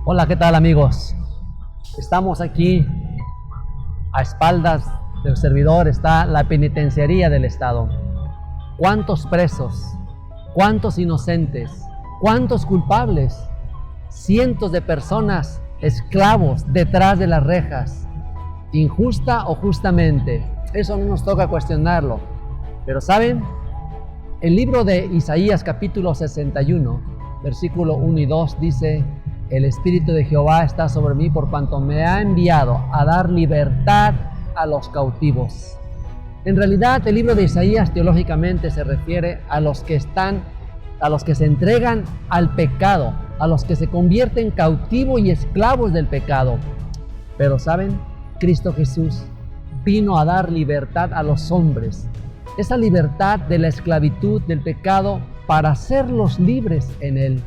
Hola, ¿qué tal amigos? Estamos aquí a espaldas del servidor, está la penitenciaría del Estado. ¿Cuántos presos? ¿Cuántos inocentes? ¿Cuántos culpables? Cientos de personas, esclavos detrás de las rejas. Injusta o justamente, eso no nos toca cuestionarlo. Pero ¿saben? El libro de Isaías capítulo 61, versículo 1 y 2 dice: el Espíritu de Jehová está sobre mí por cuanto me ha enviado a dar libertad a los cautivos. En realidad, el libro de Isaías teológicamente se refiere a los que se entregan al pecado, a los que se convierten cautivos y esclavos del pecado. Pero ¿saben? Cristo Jesús vino a dar libertad a los hombres, esa libertad de la esclavitud del pecado para hacerlos libres en Él.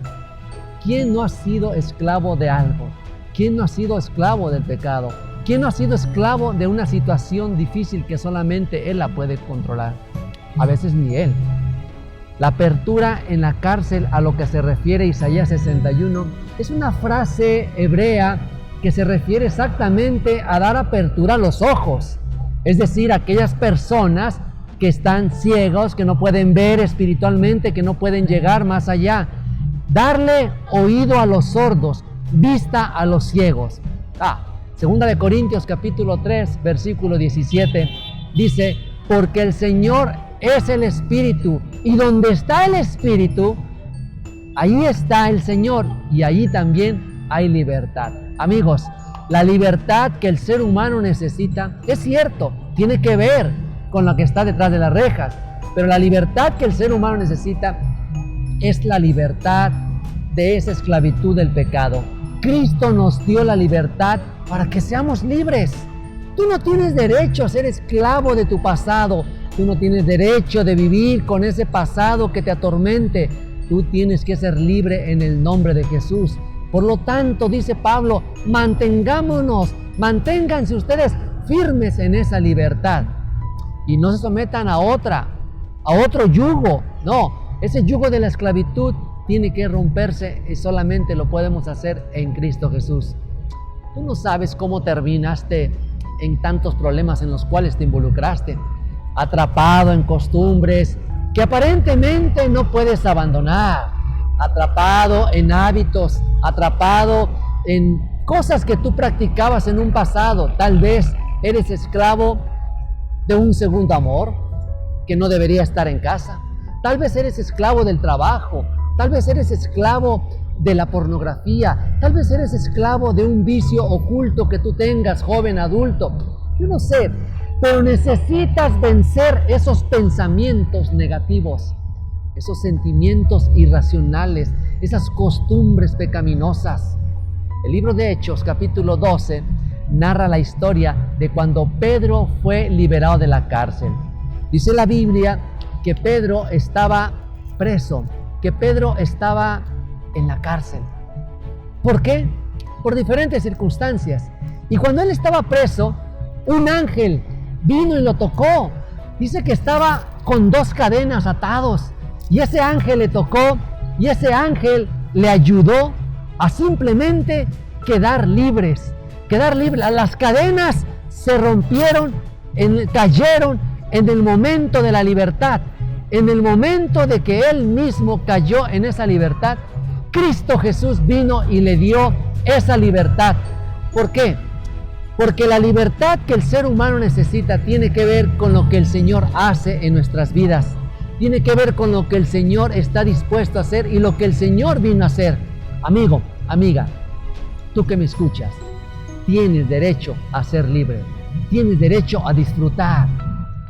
¿Quién no ha sido esclavo de algo? ¿Quién no ha sido esclavo del pecado? ¿Quién no ha sido esclavo de una situación difícil que solamente Él la puede controlar? A veces ni Él. La apertura en la cárcel, a lo que se refiere Isaías 61, es una frase hebrea que se refiere exactamente a dar apertura a los ojos. Es decir, aquellas personas que están ciegos, que no pueden ver espiritualmente, que no pueden llegar más allá. Darle oído a los sordos, vista a los ciegos. Segunda de Corintios capítulo 3, versículo 17, dice: porque el Señor es el Espíritu, y donde está el Espíritu, ahí está el Señor, y allí también hay libertad. Amigos, la libertad que el ser humano necesita, es cierto, tiene que ver con lo que está detrás de las rejas, pero la libertad que el ser humano necesita es la libertad de esa esclavitud del pecado. Cristo nos dio la libertad para que seamos libres. Tú no tienes derecho a ser esclavo de tu pasado. Tú no tienes derecho de vivir con ese pasado que te atormente. Tú tienes que ser libre en el nombre de Jesús. Por lo tanto, dice Pablo, manténganse ustedes firmes en esa libertad. Y no se sometan a otro yugo. No. Ese yugo de la esclavitud tiene que romperse y solamente lo podemos hacer en Cristo Jesús. Tú no sabes cómo terminaste en tantos problemas en los cuales te involucraste, atrapado en costumbres que aparentemente no puedes abandonar, atrapado en hábitos, atrapado en cosas que tú practicabas en un pasado. Tal vez eres esclavo de un segundo amor que no debería estar en casa. Tal vez eres esclavo del trabajo, tal vez eres esclavo de la pornografía, tal vez eres esclavo de un vicio oculto que tú tengas, joven, adulto. Yo no sé, pero necesitas vencer esos pensamientos negativos, esos sentimientos irracionales, esas costumbres pecaminosas. El libro de Hechos, capítulo 12, narra la historia de cuando Pedro fue liberado de la cárcel. Dice la Biblia que Pedro estaba preso, que Pedro estaba en la cárcel. ¿Por qué? Por diferentes circunstancias. Y cuando él estaba preso, un ángel vino y lo tocó. Dice que estaba con 2 cadenas atados. Y ese ángel le tocó, y ese ángel le ayudó a simplemente quedar libres. Las cadenas se rompieron, cayeron en el momento de la libertad. En el momento de que Él mismo cayó en esa libertad, Cristo Jesús vino y le dio esa libertad. ¿Por qué? Porque la libertad que el ser humano necesita tiene que ver con lo que el Señor hace en nuestras vidas. Tiene que ver con lo que el Señor está dispuesto a hacer y lo que el Señor vino a hacer. Amigo, amiga, tú que me escuchas, tienes derecho a ser libre. Tienes derecho a disfrutar.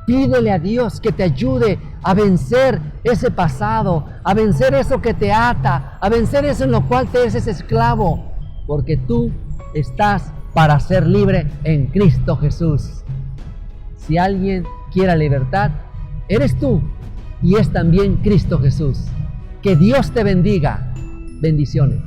Pídele a Dios que te ayude a vencer ese pasado, a vencer eso que te ata, a vencer eso en lo cual te haces esclavo, porque tú estás para ser libre en Cristo Jesús. Si alguien quiere libertad, eres tú y es también Cristo Jesús. Que Dios te bendiga. Bendiciones.